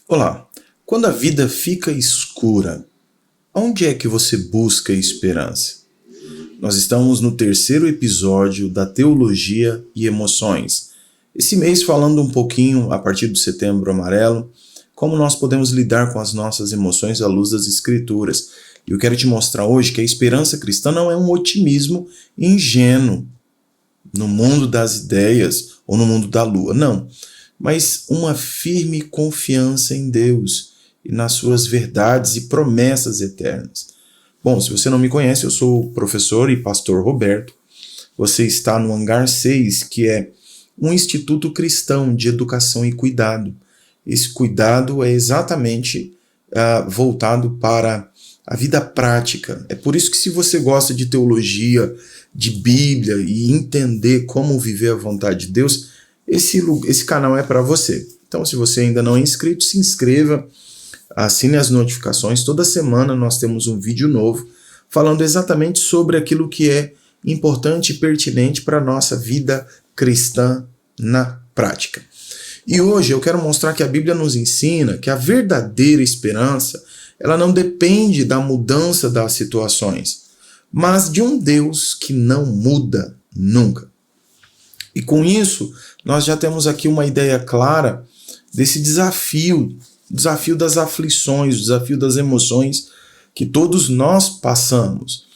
Olá, quando a vida fica escura, onde é que você busca esperança? Nós estamos no terceiro episódio da Teologia e Emoções. Esse mês falando um pouquinho, a partir do Setembro Amarelo, como nós podemos lidar com as nossas emoções à luz das Escrituras. E eu quero te mostrar hoje que a esperança cristã não é um otimismo ingênuo no mundo das ideias ou no mundo da lua, não. Mas uma firme confiança em Deus e nas suas verdades e promessas eternas. Bom, se você não me conhece, eu sou o professor e pastor Roberto. Você está no Hangar 6, que é um instituto cristão de educação e cuidado. Esse cuidado é exatamente voltado para a vida prática. É por isso que, se você gosta de teologia, de Bíblia e entender como viver a vontade de Deus, esse canal é para você. Então, se você ainda não é inscrito, se inscreva, assine as notificações. Toda semana nós temos um vídeo novo falando exatamente sobre aquilo que é importante e pertinente para a nossa vida cristã na prática. E hoje eu quero mostrar que a Bíblia nos ensina que a verdadeira esperança, ela não depende da mudança das situações, mas de um Deus que não muda nunca. E com isso, nós já temos aqui uma ideia clara desse desafio das aflições, o desafio das emoções que todos nós passamos.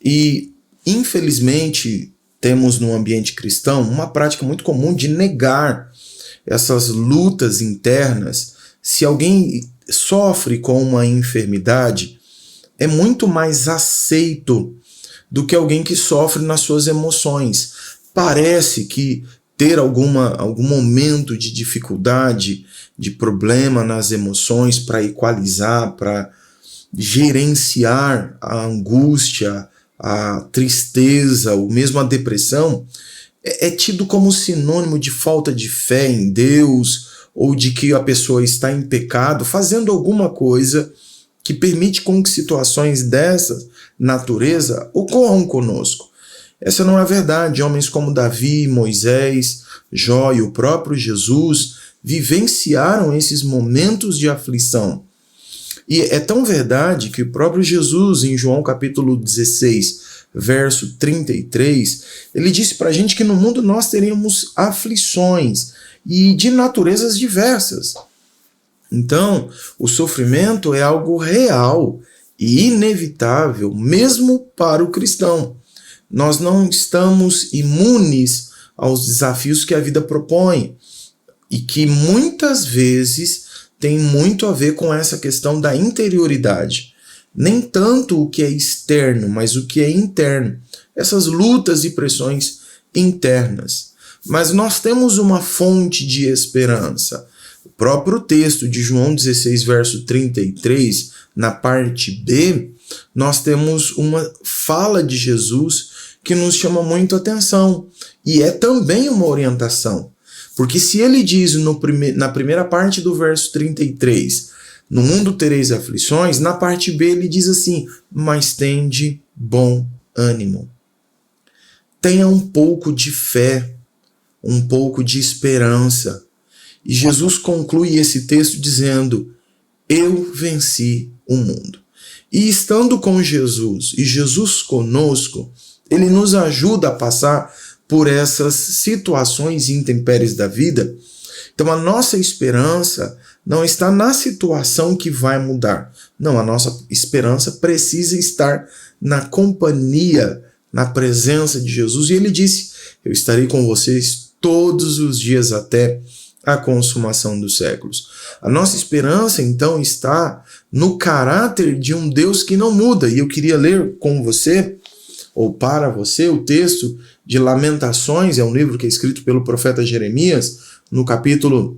E, infelizmente, temos no ambiente cristão uma prática muito comum de negar essas lutas internas. Se alguém sofre com uma enfermidade, é muito mais aceito do que alguém que sofre nas suas emoções. Parece que ter algum momento de dificuldade, de problema nas emoções para equalizar, para gerenciar a angústia, a tristeza, ou mesmo a depressão, é tido como sinônimo de falta de fé em Deus, ou de que a pessoa está em pecado, fazendo alguma coisa que permite com que situações dessa natureza ocorram conosco. Essa não é a verdade. Homens como Davi, Moisés, Jó e o próprio Jesus vivenciaram esses momentos de aflição. E é tão verdade que o próprio Jesus, em João capítulo 16, verso 33, ele disse para a gente que no mundo nós teríamos aflições e de naturezas diversas. Então, o sofrimento é algo real e inevitável, mesmo para o cristão. Nós não estamos imunes aos desafios que a vida propõe e que muitas vezes tem muito a ver com essa questão da interioridade. Nem tanto o que é externo, mas o que é interno. Essas lutas e pressões internas. Mas nós temos uma fonte de esperança. O próprio texto de João 16, verso 33, na parte B, nós temos uma fala de Jesus que nos chama muito a atenção. E é também uma orientação. Porque se ele diz na primeira parte do verso 33, no mundo tereis aflições, na parte B ele diz assim, mas tende bom ânimo. Tenha um pouco de fé, um pouco de esperança. E Jesus conclui esse texto dizendo, eu venci o mundo. E estando com Jesus e Jesus conosco, ele nos ajuda a passar por essas situações e intempéries da vida. Então a nossa esperança não está na situação que vai mudar. Não, a nossa esperança precisa estar na companhia, na presença de Jesus. E ele disse, eu estarei com vocês todos os dias até a consumação dos séculos. A nossa esperança, então, está no caráter de um Deus que não muda. E eu queria ler com você, ou para você, o texto de Lamentações, é um livro que é escrito pelo profeta Jeremias, no capítulo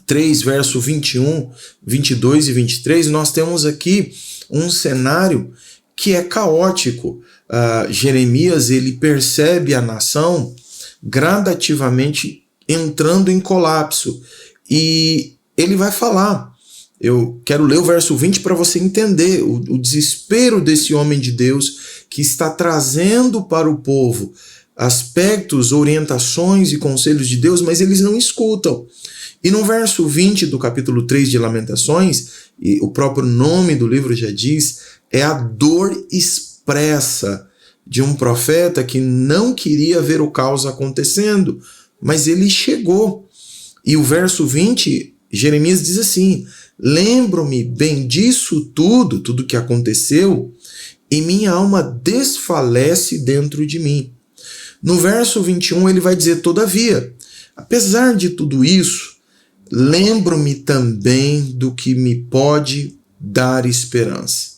3, verso 21, 22 e 23, nós temos aqui um cenário que é caótico. Jeremias, ele percebe a nação gradativamente entrando em colapso. E ele vai falar. Eu quero ler o verso 20 para você entender o desespero desse homem de Deus que está trazendo para o povo aspectos, orientações e conselhos de Deus, mas eles não escutam. E no verso 20 do capítulo 3 de Lamentações, e o próprio nome do livro já diz, é a dor expressa de um profeta que não queria ver o caos acontecendo, mas ele chegou. E o verso 20, Jeremias diz assim: lembro-me bem disso tudo que aconteceu, e minha alma desfalece dentro de mim. No verso 21 ele vai dizer: todavia, apesar de tudo isso, lembro-me também do que me pode dar esperança.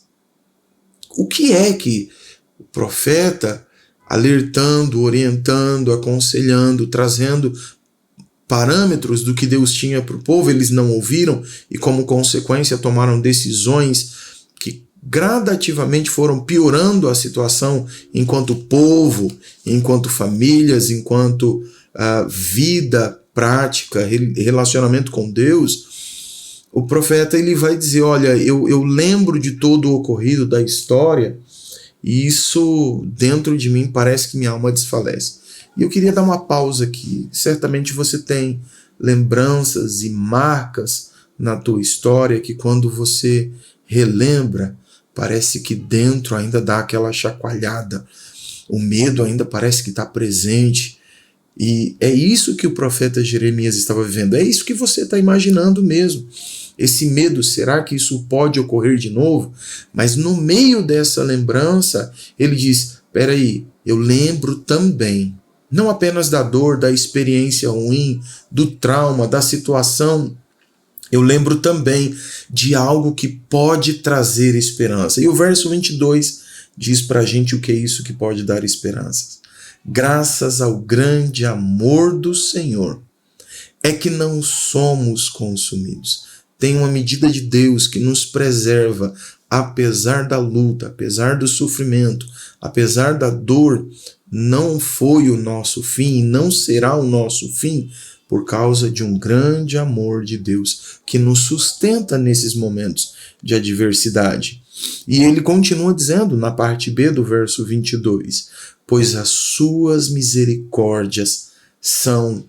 O que é que o profeta, alertando, orientando, aconselhando, trazendo parâmetros do que Deus tinha para o povo, eles não ouviram e, como consequência, tomaram decisões que gradativamente foram piorando a situação enquanto povo, enquanto famílias, enquanto vida prática, relacionamento com Deus. O profeta ele vai dizer: olha, eu lembro de todo o ocorrido da história e isso dentro de mim parece que minha alma desfalece. E eu queria dar uma pausa aqui. Certamente você tem lembranças e marcas na tua história que quando você relembra, parece que dentro ainda dá aquela chacoalhada. O medo ainda parece que está presente. E é isso que o profeta Jeremias estava vivendo. É isso que você está imaginando mesmo. Esse medo, será que isso pode ocorrer de novo? Mas no meio dessa lembrança, ele diz: peraí, eu lembro também, não apenas da dor, da experiência ruim, do trauma, da situação, eu lembro também de algo que pode trazer esperança. E o verso 22 diz pra gente o que é isso que pode dar esperança. Graças ao grande amor do Senhor, é que não somos consumidos. Tem uma medida de Deus que nos preserva, apesar da luta, apesar do sofrimento, apesar da dor. Não foi o nosso fim, não será o nosso fim, por causa de um grande amor de Deus que nos sustenta nesses momentos de adversidade. E ele continua dizendo na parte B do verso 22, pois as suas misericórdias são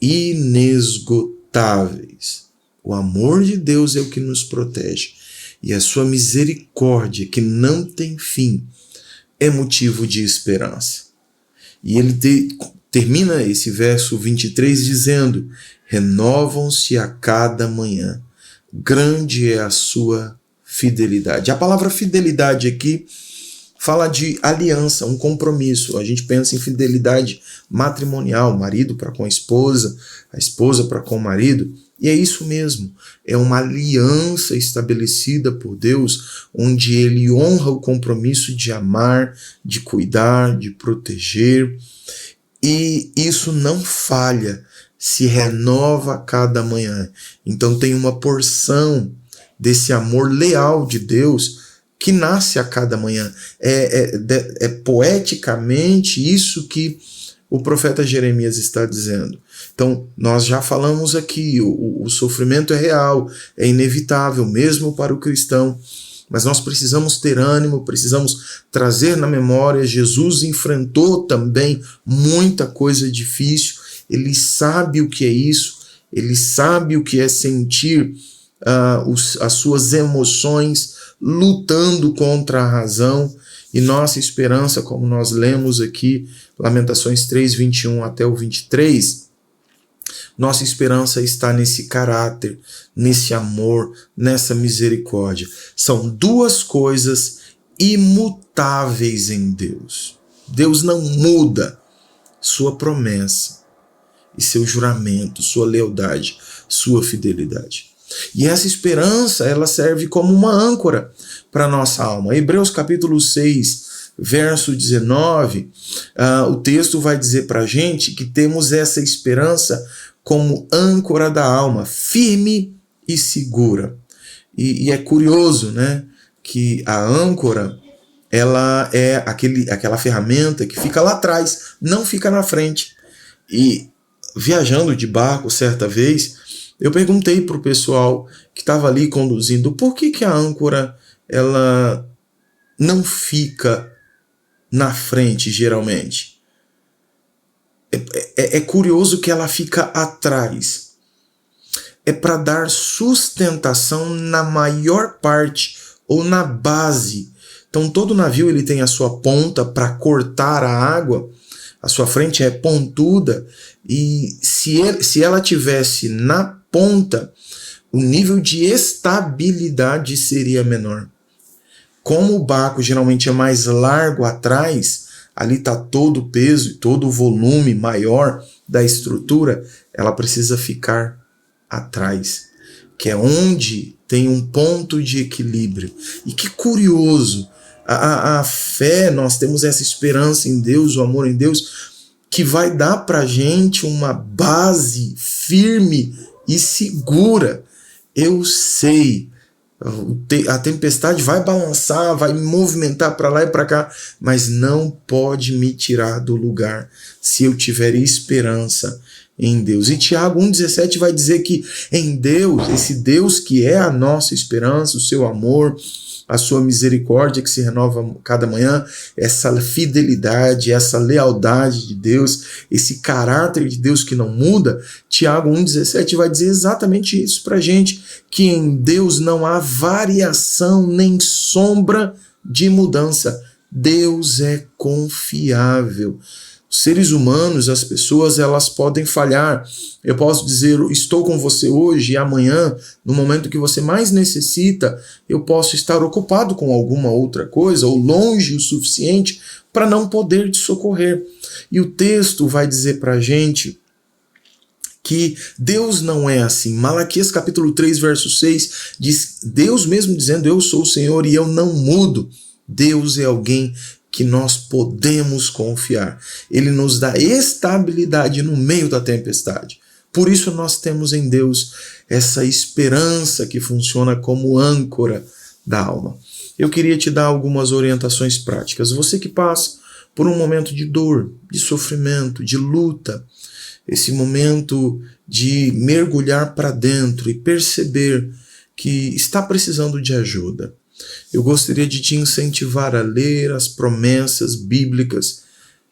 inesgotáveis. O amor de Deus é o que nos protege, e a sua misericórdia, que não tem fim, é motivo de esperança. E ele termina esse verso 23 dizendo: renovam-se a cada manhã, grande é a sua fidelidade. A palavra fidelidade aqui fala de aliança, um compromisso. A gente pensa em fidelidade matrimonial, marido para com a esposa para com o marido. E é isso mesmo, é uma aliança estabelecida por Deus, onde ele honra o compromisso de amar, de cuidar, de proteger. E isso não falha, se renova a cada manhã. Então tem uma porção desse amor leal de Deus que nasce a cada manhã. É poeticamente isso que o profeta Jeremias está dizendo. Então, nós já falamos aqui, o sofrimento é real, é inevitável, mesmo para o cristão, mas nós precisamos ter ânimo, precisamos trazer na memória, Jesus enfrentou também muita coisa difícil, ele sabe o que é isso, ele sabe o que é sentir as suas emoções lutando contra a razão, e nossa esperança, como nós lemos aqui, Lamentações 3, 21 até o 23, nossa esperança está nesse caráter, nesse amor, nessa misericórdia. São duas coisas imutáveis em Deus. Deus não muda sua promessa e seu juramento, sua lealdade, sua fidelidade. E essa esperança, ela serve como uma âncora para a nossa alma. Hebreus capítulo 6, verso 19, o texto vai dizer para a gente que temos essa esperança como âncora da alma, firme e segura. E é curioso, né, que a âncora, ela é aquela ferramenta que fica lá atrás, não fica na frente. E viajando de barco certa vez, eu perguntei para o pessoal que estava ali conduzindo por que a âncora ela não fica na frente geralmente. É curioso que ela fica atrás. É para dar sustentação na maior parte ou na base. Então todo navio ele tem a sua ponta para cortar a água, a sua frente é pontuda, e se ela tivesse na ponta, o nível de estabilidade seria menor. Como o barco geralmente é mais largo atrás, ali está todo o peso e todo o volume maior da estrutura, ela precisa ficar atrás, que é onde tem um ponto de equilíbrio. E que curioso, a fé, nós temos essa esperança em Deus, o amor em Deus, que vai dar para a gente uma base firme e segura. Eu sei, a tempestade vai balançar, vai me movimentar para lá e para cá, mas não pode me tirar do lugar se eu tiver esperança em Deus. E Tiago 1,17 vai dizer que em Deus, esse Deus que é a nossa esperança, o seu amor, a sua misericórdia que se renova cada manhã, essa fidelidade, essa lealdade de Deus, esse caráter de Deus que não muda, Tiago 1,17 vai dizer exatamente isso para a gente, que em Deus não há variação nem sombra de mudança. Deus é confiável. Os seres humanos, as pessoas, elas podem falhar. Eu posso dizer, estou com você hoje e amanhã, no momento que você mais necessita, eu posso estar ocupado com alguma outra coisa ou longe o suficiente para não poder te socorrer. E o texto vai dizer para a gente que Deus não é assim. Malaquias capítulo 3, verso 6, diz, Deus mesmo dizendo, eu sou o Senhor e eu não mudo. Deus é alguém que nós podemos confiar. Ele nos dá estabilidade no meio da tempestade. Por isso nós temos em Deus essa esperança que funciona como âncora da alma. Eu queria te dar algumas orientações práticas. Você que passa por um momento de dor, de sofrimento, de luta, esse momento de mergulhar para dentro e perceber que está precisando de ajuda. Eu gostaria de te incentivar a ler as promessas bíblicas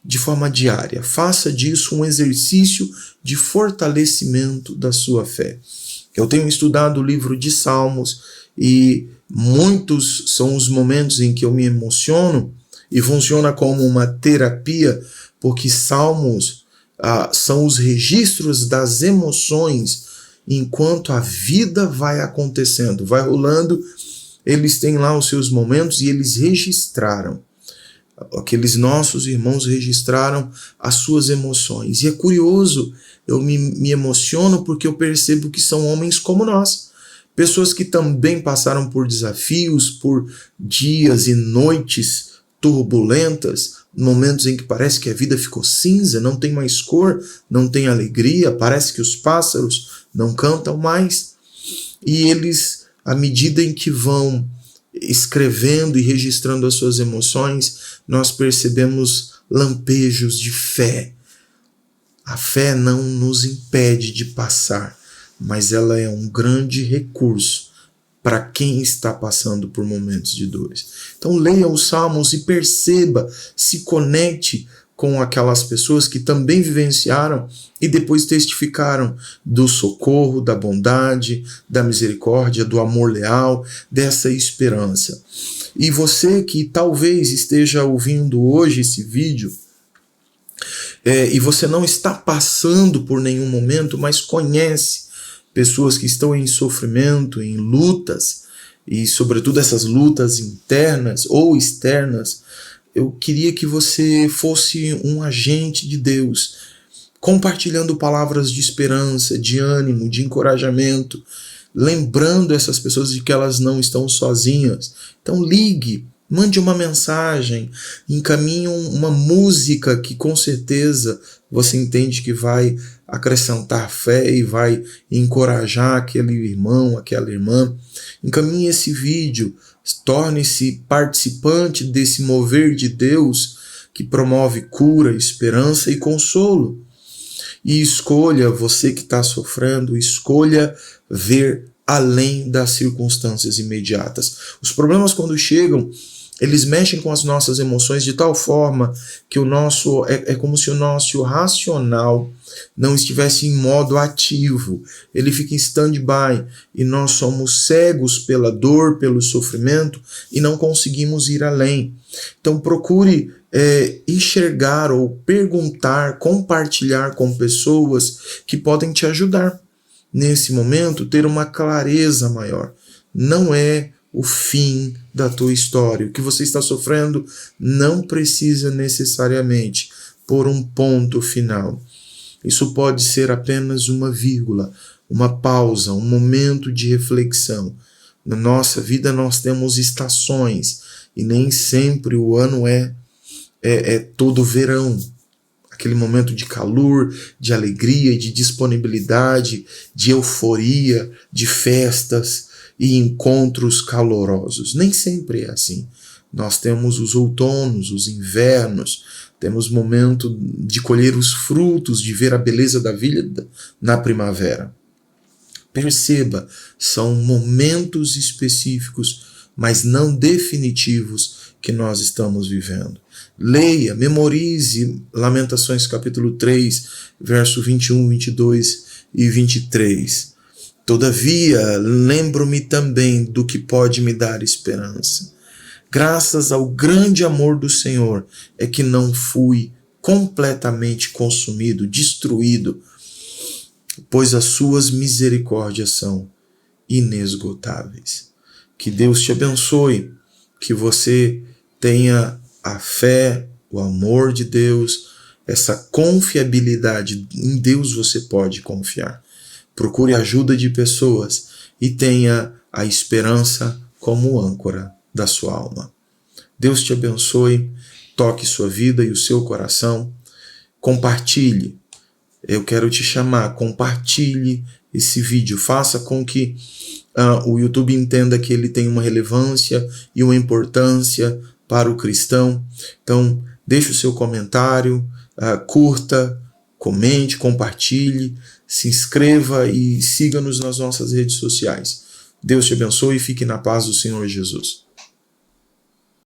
de forma diária. Faça disso um exercício de fortalecimento da sua fé. Eu tenho estudado o livro de Salmos e muitos são os momentos em que eu me emociono e funciona como uma terapia, porque Salmos são os registros das emoções enquanto a vida vai acontecendo, vai rolando. Eles têm lá os seus momentos e eles registraram. Aqueles nossos irmãos registraram as suas emoções. E é curioso, eu me emociono porque eu percebo que são homens como nós. Pessoas que também passaram por desafios, por dias e noites turbulentas, momentos em que parece que a vida ficou cinza, não tem mais cor, não tem alegria, parece que os pássaros não cantam mais. E eles, à medida em que vão escrevendo e registrando as suas emoções, nós percebemos lampejos de fé. A fé não nos impede de passar, mas ela é um grande recurso para quem está passando por momentos de dores. Então leia os Salmos e perceba, se conecte com aquelas pessoas que também vivenciaram e depois testificaram do socorro, da bondade, da misericórdia, do amor leal, dessa esperança. E você que talvez esteja ouvindo hoje esse vídeo, e você não está passando por nenhum momento, mas conhece pessoas que estão em sofrimento, em lutas, e sobretudo essas lutas internas ou externas, eu queria que você fosse um agente de Deus, compartilhando palavras de esperança, de ânimo, de encorajamento, lembrando essas pessoas de que elas não estão sozinhas. Então ligue, mande uma mensagem, encaminhe uma música que com certeza você entende que vai acrescentar fé e vai encorajar aquele irmão, aquela irmã. Encaminhe esse vídeo, torne-se participante desse mover de Deus que promove cura, esperança e consolo. E escolha, você que está sofrendo, escolha ver além das circunstâncias imediatas. Os problemas, quando chegam, Eles mexem com as nossas emoções de tal forma que o nosso é como se o nosso racional não estivesse em modo ativo. Ele fica em stand-by e nós somos cegos pela dor, pelo sofrimento e não conseguimos ir além. Então procure enxergar ou perguntar, compartilhar com pessoas que podem te ajudar. Nesse momento, ter uma clareza maior. Não é o fim da tua história. O que você está sofrendo não precisa necessariamente pôr um ponto final. Isso pode ser apenas uma vírgula, uma pausa, um momento de reflexão. Na nossa vida nós temos estações e nem sempre o ano é todo verão. Aquele momento de calor, de alegria, de disponibilidade, de euforia, de festas e encontros calorosos. Nem sempre é assim. Nós temos os outonos, os invernos, temos momento de colher os frutos, de ver a beleza da vida na primavera. Perceba, são momentos específicos, mas não definitivos que nós estamos vivendo. Leia, memorize Lamentações capítulo 3, verso 21, 22 e 23. Todavia, lembro-me também do que pode me dar esperança. Graças ao grande amor do Senhor é que não fui completamente consumido, destruído, pois as suas misericórdias são inesgotáveis. Que Deus te abençoe, que você tenha a fé, o amor de Deus, essa confiabilidade. Em Deus você pode confiar. Procure a ajuda de pessoas e tenha a esperança como âncora da sua alma. Deus te abençoe, toque sua vida e o seu coração. Compartilhe. Eu quero te chamar, compartilhe esse vídeo. Faça com que o YouTube entenda que ele tem uma relevância e uma importância para o cristão. Então, deixe o seu comentário, curta, comente, compartilhe, se inscreva e siga-nos nas nossas redes sociais. Deus te abençoe e fique na paz do Senhor Jesus.